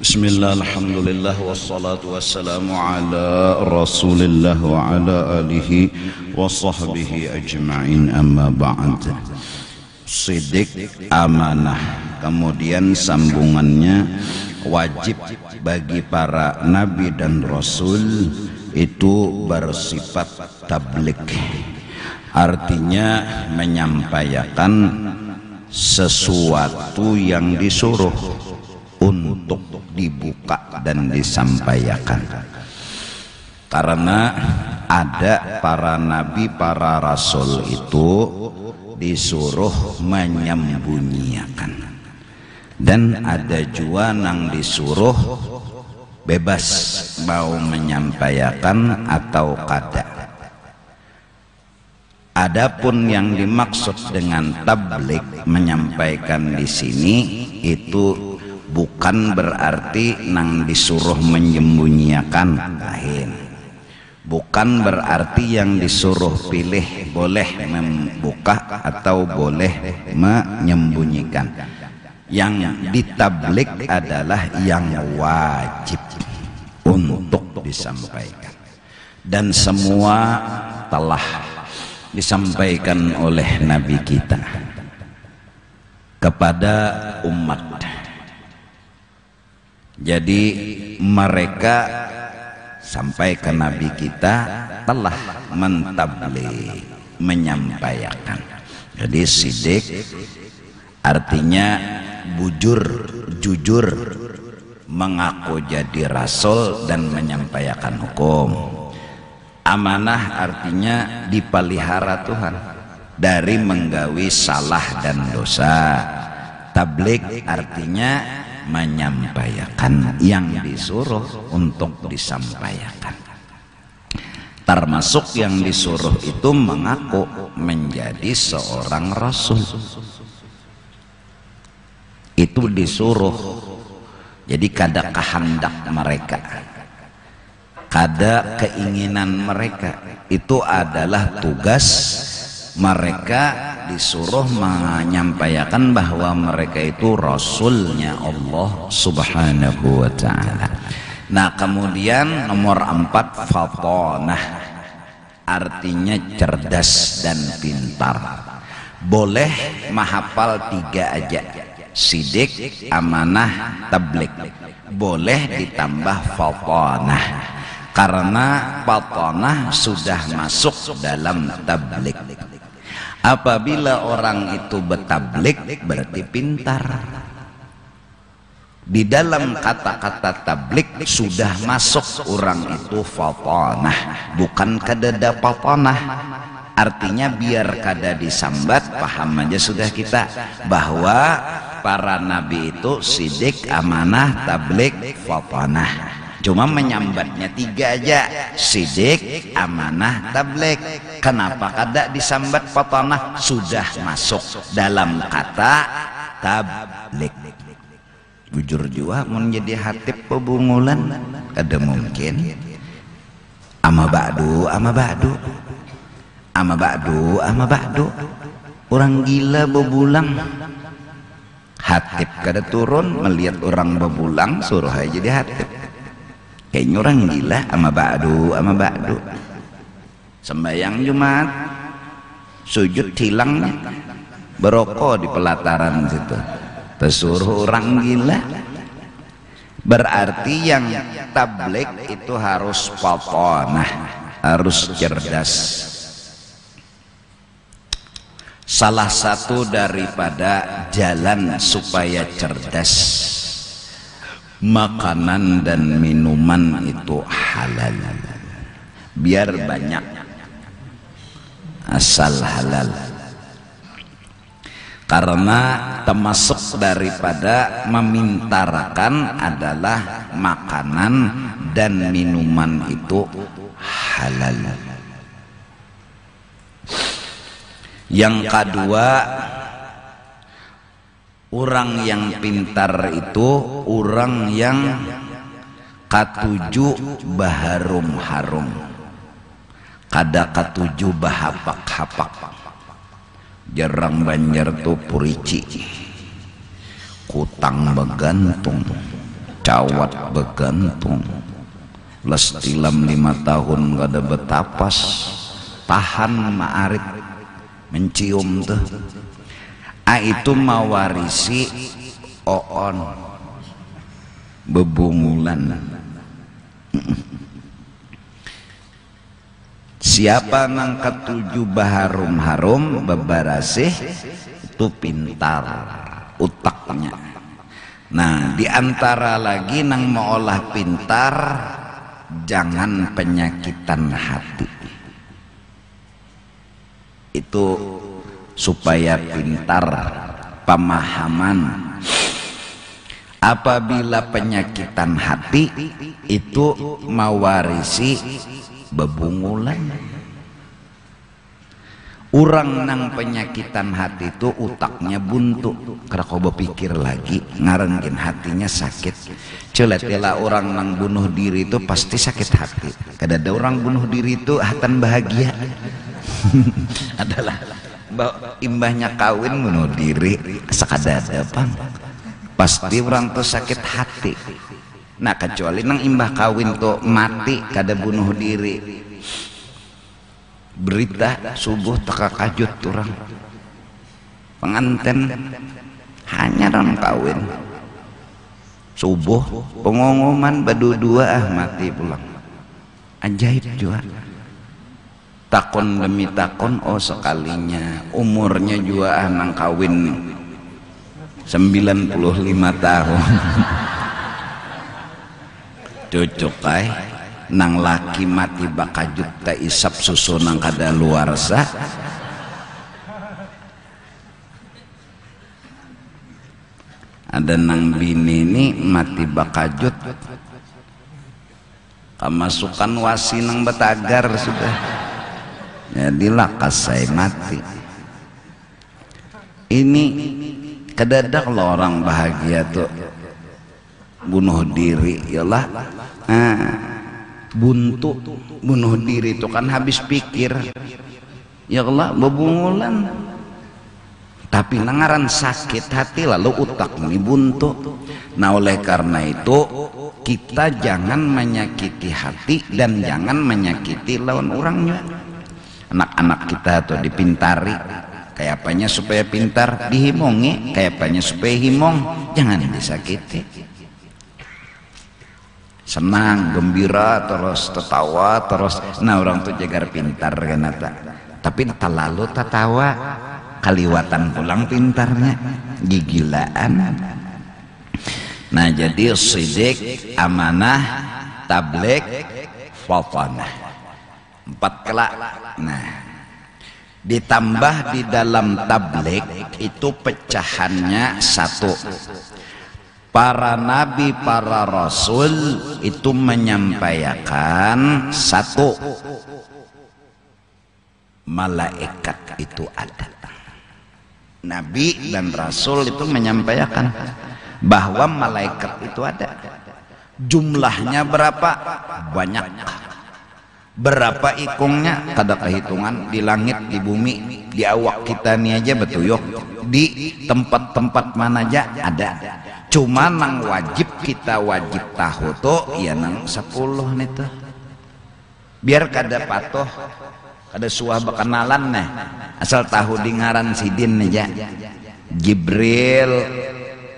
Bismillah, alhamdulillah, wassalatu wassalamu ala rasulillah wa ala alihi wa sahbihi ajma'in, amma ba'd. Sidik, amanah, kemudian sambungannya wajib bagi para nabi dan rasul itu bersifat tablik, artinya menyampaikan sesuatu yang disuruh untuk dibuka dan disampaikan. Karena ada para nabi, para rasul itu disuruh menyembunyikan, dan ada juga yang disuruh bebas mau menyampaikan atau kada. Adapun yang dimaksud dengan tablik menyampaikan di sini itu bukan berarti nang disuruh menyembunyikan, lain. Bukan berarti yang disuruh pilih boleh membuka atau boleh menyembunyikan. Yang ditablik adalah yang wajib untuk disampaikan, dan semua telah disampaikan oleh Nabi kita kepada umat. Jadi mereka sampai ke Nabi kita telah mentabligh, menyampaikan. Jadi sidik artinya bujur, jujur, mengaku jadi rasul dan menyampaikan hukum. Amanah artinya dipelihara Tuhan dari menggawi salah dan dosa. Tabligh artinya menyampaikan yang disuruh untuk disampaikan. Termasuk yang disuruh itu mengaku menjadi seorang rasul. Itu disuruh. Jadi kada kehendak mereka, kada keinginan mereka. Itu adalah tugas mereka, disuruh menyampaikan bahwa mereka itu rasulnya Allah subhanahu wa ta'ala. Nah, kemudian nomor 4, fatonah, artinya cerdas dan pintar. Boleh menghafal 3 aja, sidik, amanah, tablik. Boleh ditambah fatonah, karena fatonah sudah masuk dalam tablik. Apabila orang itu bertablik berarti pintar. Di dalam kata-kata tablik sudah masuk orang itu fatonah, bukan kadada fatonah. Artinya biar kada disambat, paham aja sudah kita bahwa para nabi itu sidik, amanah, tablik, fatonah. Cuma menyambatnya 3 aja, sidik, amanah, tablik. Kenapa kada disambat fatonah? Sudah masuk dalam kata tablik. Bujur juga mau jadi hatib pebungulan kada mungkin. Ama ba'du, ama ba'du, ama ba'du, ama ba'du. Orang gila bebulang. Hatib kada turun melihat orang bebulang, suruh aja jadi hatib. Kayaknya orang gila. Ama ba'du, ama ba'du. Sembahyang Jumat, sujud hilangnya, berokok di pelataran situ, tersuruh orang gila. Berarti yang tablik itu harus fatonah, harus cerdas. Salah satu daripada jalan supaya cerdas, makanan dan minuman itu halal, biar banyak, asal halal. Karena termasuk daripada memintarkan adalah makanan dan minuman itu halal. Yang kedua, orang yang pintar itu orang yang katuju baharum-harum, kada katuju bahapak-hapak. Jarang banjar tuh purici, kutang begantung, cawat begantung lestilam 5 tahun gak ada betapas tahan ma'arif mencium tuh itu mawarisi oon bebungulan. Siapa nang ketujuh baharum-harum bebarasih itu pintar utaknya. Nah diantara lagi nang meolah pintar jangan penyakitan hati. Itu supaya pintar pemahaman. Apabila penyakitan hati itu mawarisi bebungulan. Urang nang penyakitan hati itu utaknya buntu karena kau berpikir lagi ngarengin hatinya sakit. Celetilah orang nang bunuh diri itu pasti sakit hati. Kadada orang bunuh diri itu hatan bahagia. Adalah imbahnya kawin bunuh diri sakadada pang pasti orang tuh sakit hati. Nah kecuali nang imbah kawin tuh mati kada bunuh diri, berita subuh teka kajut orang pengantin hanya orang kawin subuh pengumuman badudua mati pulang. Ajaib juga takon demi takon oh sekalinya umurnya juga nang kawin 95 tahun. Cocok ay nang laki mati bakajut tak isap susu nang kada luarsa. Ada nang bini ini mati bakajut kemasukan wasi nang batagar sudah jadilah kasai mati. Ini kedadak lo orang bahagia tuh bunuh diri yalah. Buntu bunuh diri itu kan habis pikir ya Allah bebungulan tapi nangaran sakit hati lalu utak ini buntu. Nah oleh karena itu kita jangan menyakiti hati dan jangan menyakiti lawan orangnya. Anak-anak kita tuh dipintari kayak apanya supaya pintar, dihimongi kayak apanya supaya himong, jangan disakiti. Senang, gembira, terus tertawa, terus nah orang tuh jagar pintar kan tapi terlalu tertawa kaliwatan pulang pintarnya gigilaan. Nah jadi sidik, amanah, tabligh, fatanah 4 kelak. Nah ditambah di dalam tabligh itu pecahannya 1. Para nabi, para rasul itu menyampaikan 1. Malaikat itu ada. Nabi dan rasul itu menyampaikan bahwa malaikat itu ada. Jumlahnya berapa? Banyak. Berapa ikungnya? Kada kehitungan. Di langit, di bumi, di awak kita nih aja betuyuk. Di tempat-tempat mana aja ada. Cuma nang wajib kita wajib tahu tuh ya nang 10 nih tuh. Biar kada patuh, kada suah berkenalan nih. Asal tahu di ngaran sidin aja. Jibril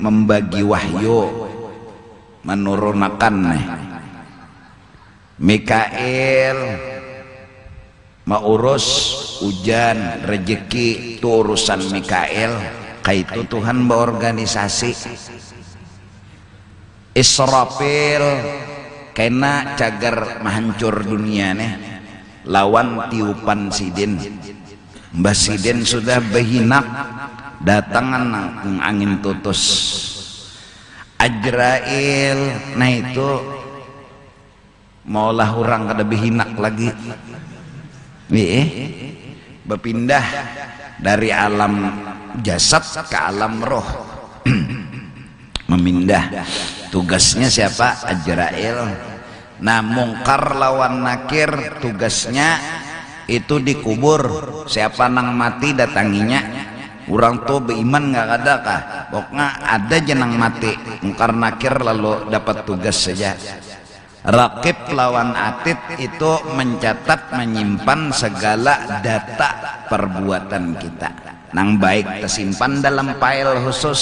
membagi wahyu menurunkan nih. Mikail mengurus hujan rezeki itu urusan Mikail. Kaitu Tuhan berorganisasi. Israfil kena cagar menghancur dunia nih lawan tiupan sidin. Mbah sidin sudah berhinak datangan angin tutus. Ajrail nah itu maulah orang kada berhinak lagi berpindah dari alam jasad ke alam roh. Memindah tugasnya siapa? Ajrail. Nah mungkar lawan nakir tugasnya itu dikubur. Siapa nang mati datanginya Orang tuh beriman nggak ada kah? Pokoknya ada jenang mati mungkar nakir lalu dapat tugas saja. Rakib lawan atid itu mencatat menyimpan segala data perbuatan kita. Nang baik tersimpan dalam file khusus.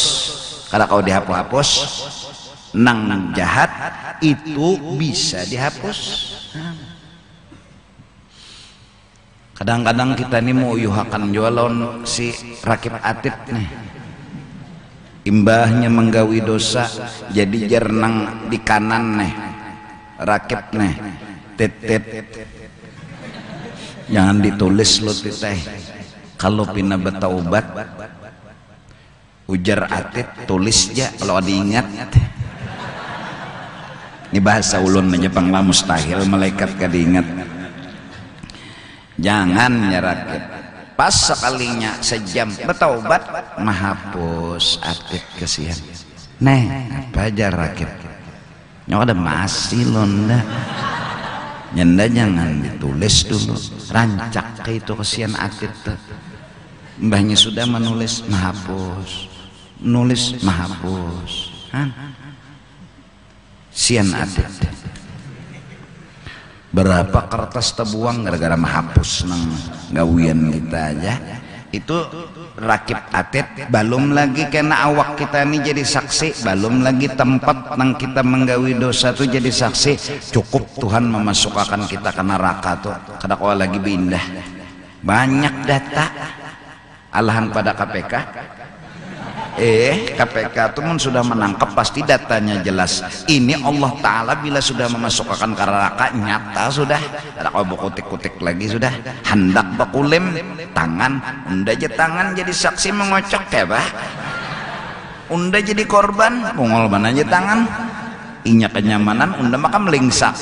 Kalau kau dihapus-hapus, nang jahat itu bisa dihapus. Kadang-kadang kita ini mau uyuhakan jualan si rakib atid nih, imbahnya menggawi dosa jadi jernang di kanan nih rakib nih tit jangan ditulis lo titeh kalau pina betaubat ujar atid tulis aja kalau diingat. Ini bahasa ulun Jepang lah mustahil malaikat gak diingat. Jangan ya rakib pas sekalinya sejam betaubat mahapus atid kesian neh apa aja rakib nyok ada masih londa nyenda jangan ditulis dulu rancak ke itu kesian atid tuh mbahnya sudah menulis mahapus nulis mahapus sian atid berapa kertas terbuang gara-gara menghapus nang gawian kita aja itu rakib atid. Belum lagi kena awak kita ini jadi saksi, belum lagi tempat nang kita menggawi dosa tuh jadi saksi. Cukup Tuhan memasukkan kita ke neraka tuh kada kau lagi pindah banyak data alahan pada KPK. KPK itu pun sudah menangkap pasti datanya jelas. Ini Allah Ta'ala bila sudah memasukkan ke neraka nyata sudah. Ada kau kutik-kutik lagi sudah. Hendak bakulim tangan, unda aja tangan jadi saksi mengocok ya bah. Unda jadi korban, mengolban aja tangan. Inya kenyamanan, unda maka melingsak.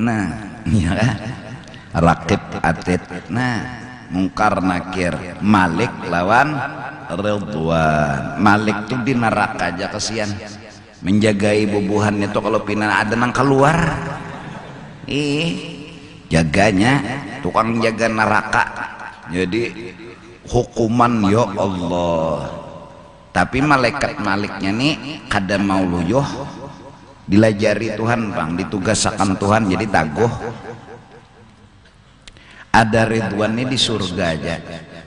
Nah, ya kan? Rakib atid. Nah. Mungkar nakir Malik lawan Ridwan. Malik tuh di neraka aja kesian menjagai bubuhannya tuh kalau pina ada nang keluar jaganya tukang jaga neraka jadi hukuman ya Allah. Tapi malaikat Maliknya nih kada mau luyuh dilajari Tuhan bang ditugasakan Tuhan jadi taguh. Ada Ridwan ini di surga aja.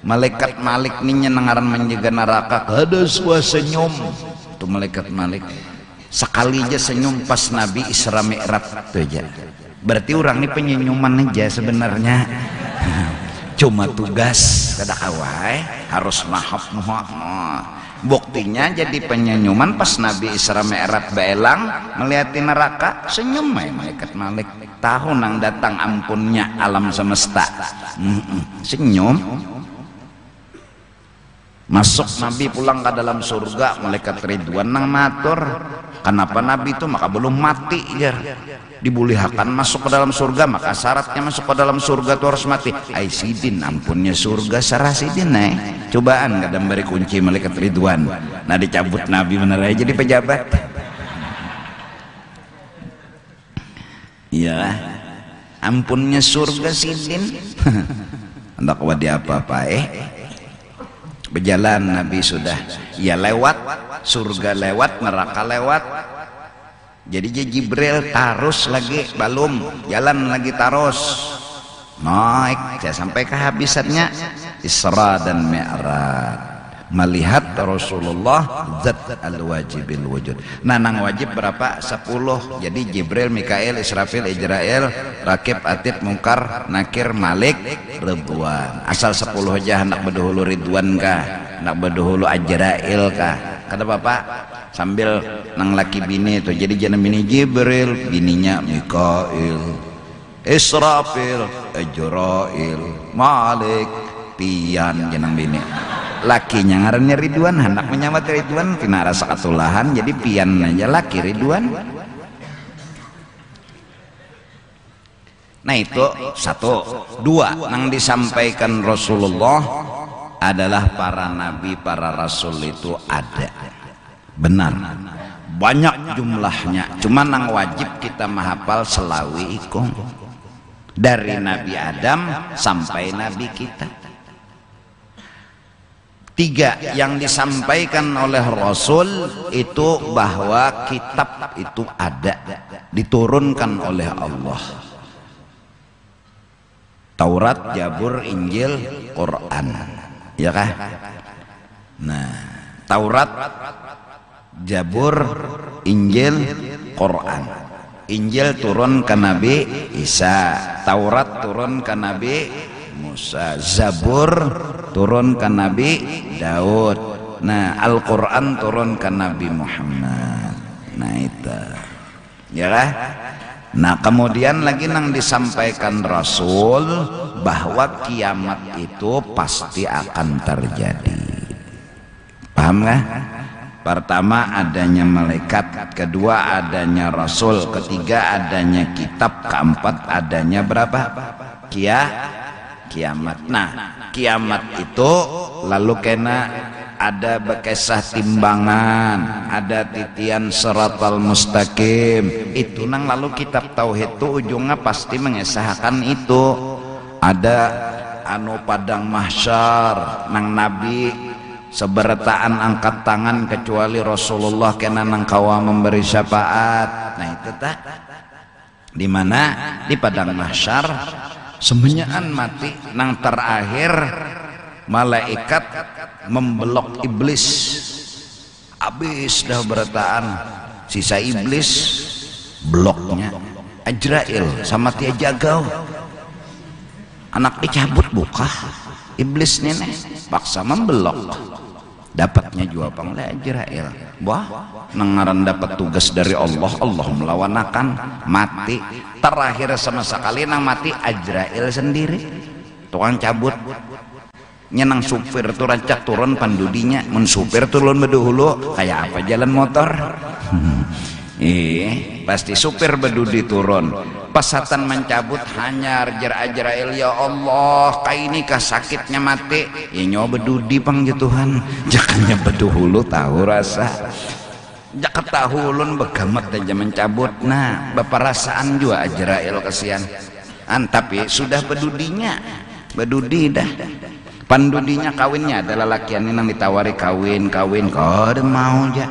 Malaikat Malik ini nyenengaran menjaga neraka kada suah senyum tuh malaikat Malik sekali aja senyum pas Nabi Isra Mi'raj tuh aja. Berarti orang ini penyenyuman aja sebenarnya cuma tugas kada kawai harus mahab buktinya jadi penyenyuman pas Nabi Isra Mi'raj beelang melihat neraka senyum malaikat Malik tahu nang datang ampunnya alam semesta senyum. Masuk Nabi pulang ke dalam surga malaikat Ridwan nang matur kenapa Nabi itu maka belum mati ya dibulihakan masuk ke dalam surga maka syaratnya masuk ke dalam surga itu harus mati. Sidin ampunnya surga sarasidin cobaan kadang beri kunci malaikat Ridwan nah dicabut Nabi bener aja jadi pejabat. Iya ampunnya surga sidin hendak wadi apa-apa berjalan Nabi sudah ya lewat surga lewat neraka lewat jadi Jibril tarus lagi belum jalan lagi tarus naik saya sampai kehabisannya Isra dan Mi'raj melihat Rasulullah zat al-wajibil wujud. Nah nang wajib berapa? 10. Jadi Jibril, Mikail, Israfil, Ijrail, Rakib, Atid, Mungkar, Nakir, Malik, Ridwan. Asal 10 aja hendak berdahulu Ridwan kah? Hendak berdahulu Ajrail kah? Kata bapak sambil nang laki bini itu. Jadi jangan bini Jibril, bininya Mikail, Israfil, Ijrail, Malik, pian jangan bini. Lakinya ngarannya Ridwan hendak menyambat Ridwan kena rasa ketulahan jadi pian aja laki Ridwan. Nah itu satu. Dua nang disampaikan Rasulullah adalah para nabi para rasul itu ada benar banyak jumlahnya cuma nang wajib kita menghafal selawi ikung dari Nabi Adam sampai Nabi kita 3 yang disampaikan oleh Rasul itu bahwa kitab itu ada, diturunkan oleh Allah. Taurat, Zabur, Injil, Quran, ya kah? Nah, Taurat, Zabur, Injil, Quran. Injil turun ke Nabi Isa, Taurat turun ke Nabi Musa, Zabur turun ke Nabi Daud. Nah, Al-Quran turun ke Nabi Muhammad. Nah itu, ya kah? Nah kemudian lagi nang disampaikan Rasul bahwa kiamat itu pasti akan terjadi. Paham nggak? Pertama adanya malaikat, kedua adanya Rasul, ketiga adanya kitab, keempat adanya berapa? Kiamat. Nah kiamat itu lalu kena ada bekesah timbangan, ada titian siratal mustaqim. Itu nang lalu kitab tauhid itu ujungnya pasti mengesahkan itu. Ada anu padang mahsyar nang nabi sebertaan angkat tangan kecuali Rasulullah kena nang kawa memberi syafaat. Nah itu tak di mana di padang mahsyar semenyaan mati nang terakhir malaikat membelok iblis, habis dah berataan, sisa iblis bloknya Ajrail sama Tia Jagau, anak dicabut buka iblis nenek paksa membelok, dapatnya jawaban oleh Ajrail. Wah nengaran dapat tugas dari Allah, Allah melawanakan mati terakhir sama sekali nang mati Ajrail sendiri, tukang cabut. Nyenang supir tuh rancak turun pandudinya, mensupir turun beduhulu kayak apa jalan motor. Pasti supir bedudi turun pasatan mencabut hanya Ajrail, ya Allah kaini kah sakitnya mati ya nyawa bedudi pang Tuhan, jangannya beduhulu tahu rasa jaket tahulun begamet aja mencabut. Nah bapak rasaan juga Ajrail kesian tapi sudah bedudinya bedudi dah. Pandudinya kawinnya adalah lakian ini yang ditawari kawin kode mau aja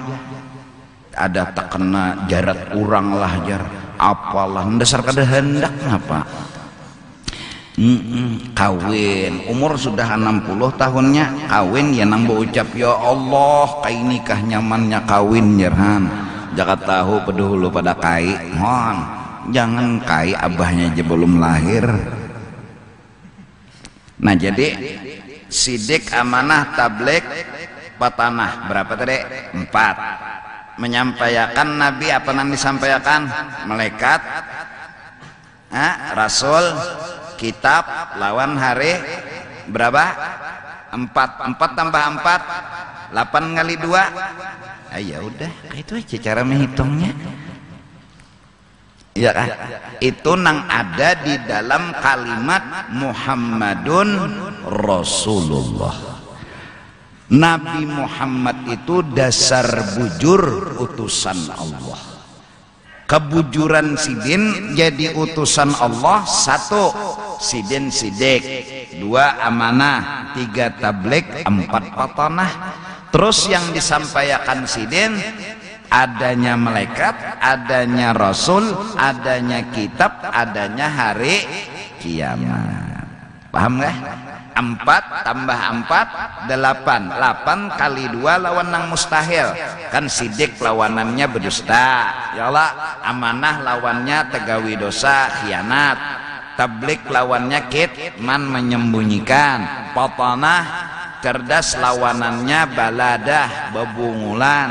ada tak kena jarat urang lah jar apalah mendasar kada hendak apa kawin umur sudah 60 tahunnya kawin ya nang berucap ya Allah kai nikah nyamannya kawin jerhan jakat tahu pedahulu pada kai mohon jangan kai abahnya aja belum lahir. Nah jadi sidik, amanah, tabligh, patanah berapa tadi? 4. Menyampaikan Nabi apa yang disampaikan? Malaikat, Rasul, kitab, lawan hari berapa? 4 tambah 4 8 kali 2. Ya udah itu aja cara menghitungnya. Ya kan? Itu nang ada di dalam kalimat Muhammadun Rasulullah. Nabi Muhammad itu dasar bujur utusan Allah. Kebujuran sidin jadi utusan Allah. 1 sidin sidik, 2 amanah, 3 tabligh, 4 patanah. Terus yang disampaikan sidin adanya malaikat, adanya Rasul, adanya kitab, adanya hari kiamat. Paham nggak? 4 tambah 4 8 8 kali 2 lawan nang mustahil kan sidik lawanannya berdusta ya Allah, amanah lawannya tegawi dosa khianat, tabligh lawannya kitman menyembunyikan, patanah cerdas lawanannya baladah bebungulan.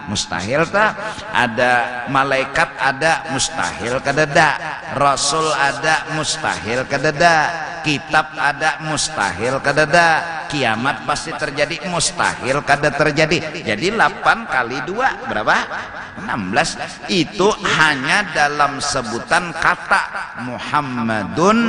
Mustahil tak ada malaikat, ada mustahil kadada, Rasul ada mustahil kadada, kitab ada mustahil kadada, kiamat pasti terjadi mustahil kada terjadi. Jadi 8 kali 2 berapa? 16. Itu hanya dalam sebutan kata Muhammadun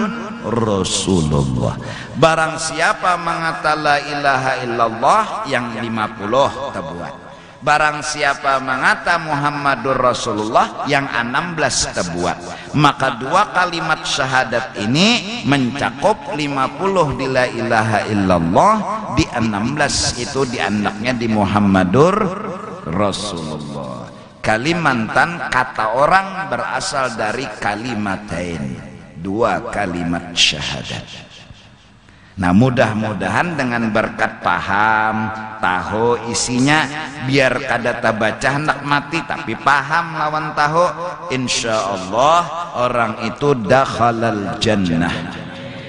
Rasulullah. Barang siapa mengata la ilaha illallah yang 50 terbuat. Barang siapa mengata Muhammadur Rasulullah yang 16 terbuat. Maka 2 kalimat syahadat ini mencakup 50 di la ilaha illallah di 16 itu di anaknya di Muhammadur Rasulullah. Kalimantan kata orang berasal dari kalimatain, 2 kalimat syahadat. Nah mudah-mudahan dengan berkat paham tahu isinya, biar kada baca hendak mati tapi paham lawan tahu, insya Allah orang itu dakhalal jannah.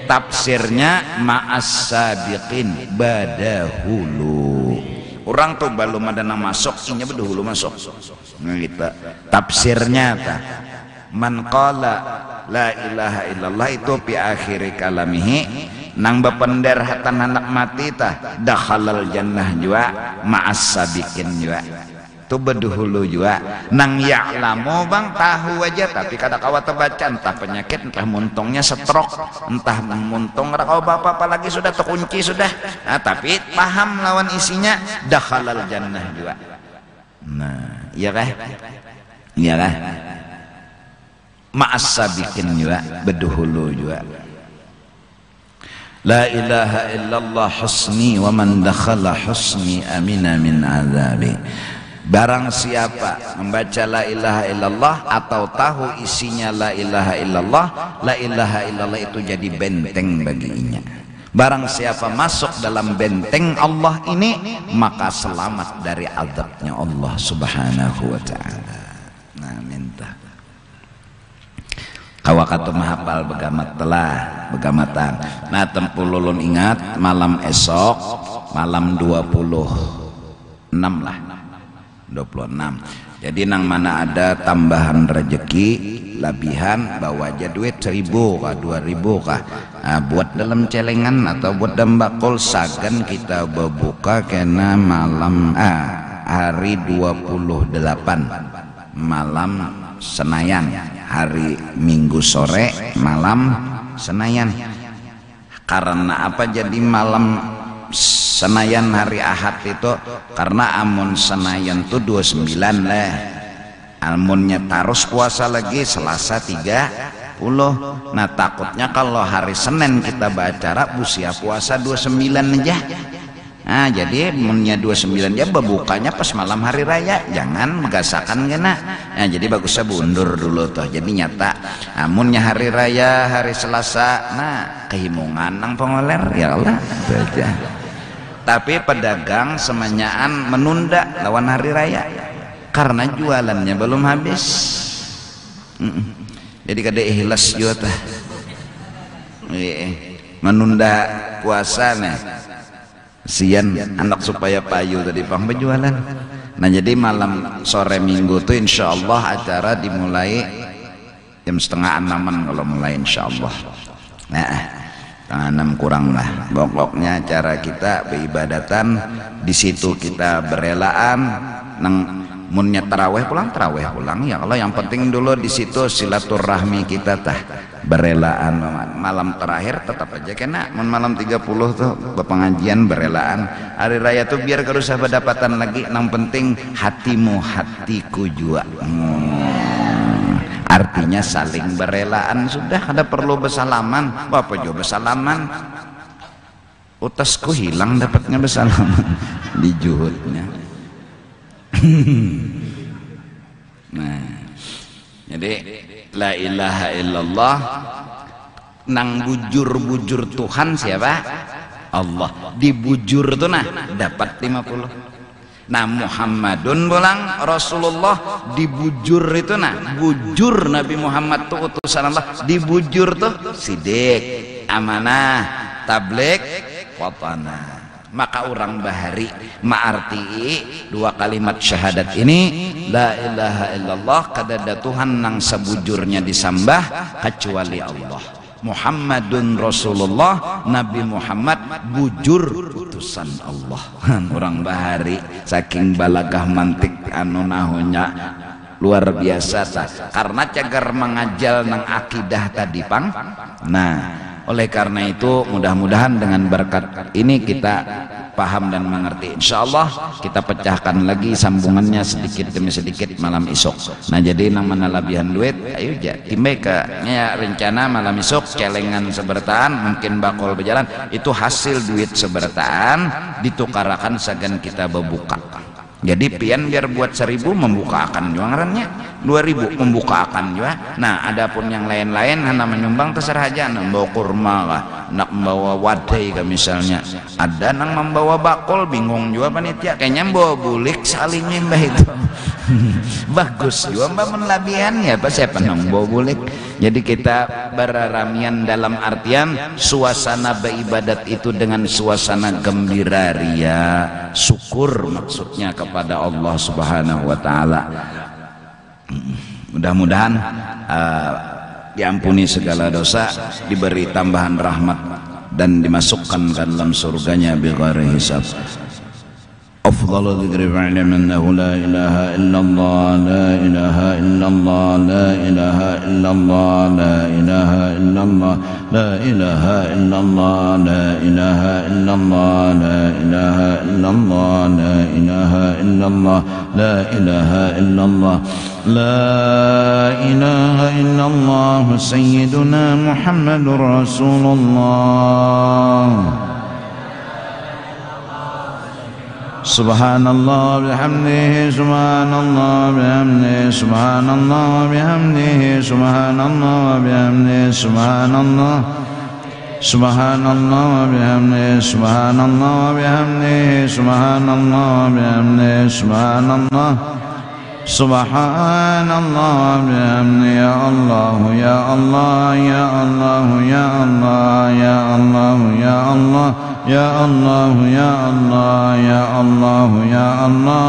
Tafsirnya ma'as sabiqin, badahulu. Orang tuh belum ada nama masuk, inya berdahulu masuk. Nah kita tafsirnya ta, man qala la ilaha illallah itu pi akhiri kalamihi, nang bepender hatan anak mati tah dakhalal jannah juga, ma'as sabiqin juga. Itu berdahulu juga. Nang ya'lamu bang tahu aja tapi kada kawa terbaca, entah penyakit, entah muntungnya stroke, entah muntung rakau bapak apalagi sudah terkunci sudah. Nah, tapi paham lawan isinya, dakhalal jannah juga. Nah iya kah, iya kah, ma'as sabiqin juga, berdahulu juga. La ilaha illallah husni wa man dakhala husni amina min azabi. Barang siapa membaca la ilaha illallah atau tahu isinya la ilaha illallah itu jadi benteng baginya. Barang siapa masuk dalam benteng Allah ini, maka selamat dari azabnya Allah subhanahu wa ta'ala. Nah minta kawakatu mahapal begamat telah begamatan. Nah tempululun ingat malam esok, malam 26 lah, 26. Jadi nang mana ada tambahan rezeki labihan, bawa aja duit 1.000 kah 2.000 kah, nah, buat dalam celengan atau buat dalam bakul sagan kita berbuka kena malam hari 28 malam Senayan, hari Minggu sore malam Senayan. Karena apa jadi malam Senayan hari Ahad itu? Karena amun Senayan tuh 29 lah, amunnya tarus puasa lagi Selasa 30. Nah takutnya kalau hari Senin kita bacara busia puasa 29 aja. Nah jadi amunnya 29 ya bebukanya pas malam hari raya, jangan megasakan kena. Nah jadi bagusnya bundur dulu tuh. Jadi nyata amunnya hari raya hari Selasa, nah kehimungan nang pengoler ya Allah baca. Tapi pedagang semenyaan menunda lawan hari raya karena jualannya belum habis. Jadi kada ikhlas juga tah menunda puasa nih, sian anak supaya payu tadi pang berjualan. Nah jadi malam sore Minggu tuh insya Allah acara dimulai jam 5:30 kalau mulai insya Allah. Nah 5:30 kurang lah. Pokoknya acara kita beribadatan di situ, kita berelaan nang munnya taraweh pulang ya Allah. Yang penting dulu di situ silaturahmi kita tah berelaan. Malam terakhir tetap aja kena malam 30 tuh pengajian berelaan. Hari raya tuh biar kada usah berdapatan lagi, nang penting hatimu hatiku juga. Artinya saling berelaan sudah, ada perlu bersalaman. Apa juga bersalaman, utasku hilang dapatnya bersalaman di juhudnya. Nah jadi la ilaha illallah nang bujur-bujur Tuhan siapa? Allah. Dibujur tuh nah dapat 50. Nah Muhammadun bolang Rasulullah dibujur itu nah, bujur Nabi Muhammad tuh utusan Allah, dibujur tuh sidik, amanah, tabligh, watanah. Maka orang bahari ma'arti 2 kalimat syahadat ini, la ilaha illallah kadada Tuhan nang sebujurnya disambah kecuali Allah. Muhammadun Rasulullah, Nabi Muhammad bujur utusan Allah. Orang bahari saking balagah mantik anu nahunya luar biasa ta. Karena cagar mengajal nang akidah tadi pang. Nah oleh karena itu mudah-mudahan dengan berkat ini kita paham dan mengerti. Insyaallah kita pecahkan lagi sambungannya sedikit demi sedikit malam esok. Nah jadi nang mana labihan duit ayo ja timbe ke nya rencana malam esok celengan sebertaan mungkin bakal berjalan itu hasil duit sebertaan ditukarakan sagan kita berbuka. Jadi pian biar buat 1.000 membuka akan juga ngarannya 2.000 membuka akan juga. Nah adapun yang lain-lain hanya menyumbang terserah aja, nak membawa kurma kah, nak membawa wadai kah misalnya, ada nang membawa bakul bingung juga panitia kayaknya membawa bulik salingnya mbah itu bagus juga mbah menlabihan ya pas siapa nang membawa bulik. Jadi kita beraramian dalam artian suasana beribadat itu dengan suasana gembira ria syukur maksudnya kepada Allah Subhanahu wa taala. Mudah-mudahan diampuni segala dosa, diberi tambahan rahmat dan dimasukkan ke dalam surganya bighairi hisab. أفضل ذكر فاعلم أنه لا إله إلا الله لا إله إلا الله لا إله إلا الله لا إله إلا الله لا إله إلا الله لا إله إلا الله لا إله إلا الله لا إله إلا الله لا إله إلا الله لا إله إلا الله سيدنا محمد رسول الله سبحان الله بحمده سبحان الله بحمده سبحان الله بحمده سبحان الله بحمده سبحان الله سبحان الله بحمده سبحان الله بحمده سبحان الله بحمده سبحان الله سبحان الله بحمده يا الله يا الله يا الله يا الله يا الله يا الله يا الله يا الله يا الله يا الله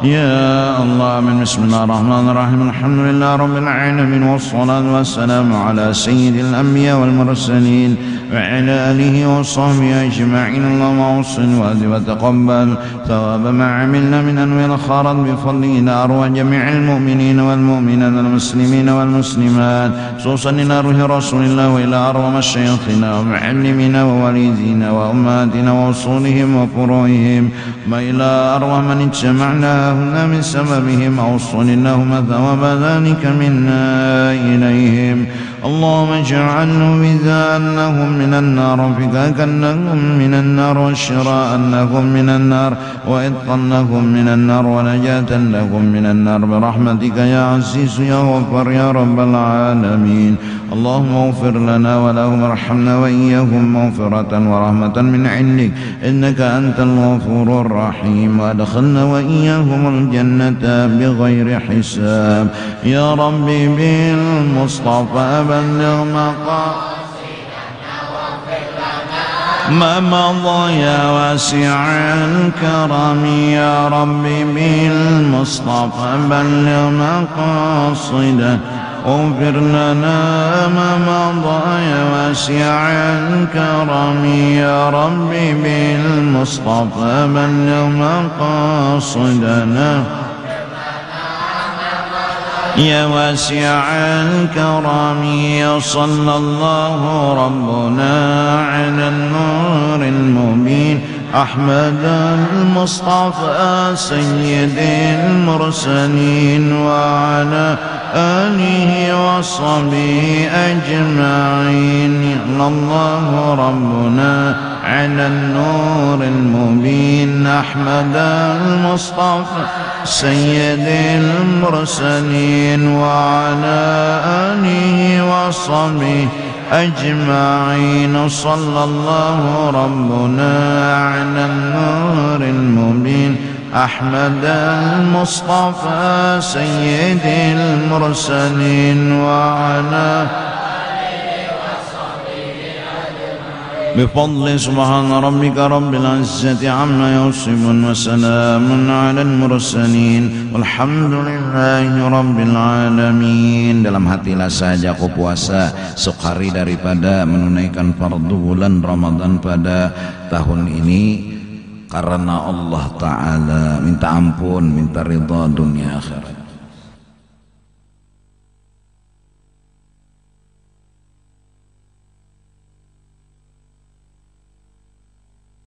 يا الله من بسم الله الرحمن الرحيم الحمد لله رب العالمين والصلاة والسلام على سيد الأنبياء والمرسلين وعلى آله وصحبه أجمعين. اللهم أوصل وتقبل ثواب ما عملنا من أنوار الخيرات بفضله إلى أرواح جميع المؤمنين والمؤمنات والمسلمين والمسلمات خصوصا إلى روح رسول الله وإلى أرواح مشايخنا ومعلمينا ووالدينا وأمهاتنا وأصولهم وفروعهم وإلى أرواح من اجتمعنا هنا من سببهم أوصل اللهم ثواب ذلك منا إليهم. اللهم اجعله بذا أنهم من النار وفكاك أنهم من النار والشراء أنهم من النار وإطقا لهم من النار ونجاة لهم من النار برحمتك يا عزيز يا غفار يا رب العالمين. اللهم اغفر لنا ولهم ارحمنا وإياهم مغفرة ورحمة من عندك إنك أنت الغفور الرحيم وأدخلنا وإياهم الجنة بغير حساب. يا ربي بالمصطفى بلغ ما مضى يا واسع الكرم. يا ربي بالمصطفى بلغ مقاصدنا اغفر لنا ما مضى يا واسع الكرم. يا ربي بالمصطفى بلغ مقاصدنا يا واسع الكرم. صلى الله ربنا على النور المبين أحمد المصطفى سيد المرسلين وعلى آله وصحبه أجمعين. الله ربنا على النور المبين أحمد المصطفى سيد المرسلين وعلى آله وصحبه أجمعين. صلى الله ربنا على النور المبين أحمد المصطفى سيد المرسلين وعلى بفضل سبحان ربك رب العزة عما يصفون وسلام على المرسلين والحمد لله rabbil alamin. Dalam hatilah saja aku puasa sehari daripada menunaikan fardu bulan Ramadan pada tahun ini karena Allah Ta'ala, minta ampun, minta ridha dunia akhirat.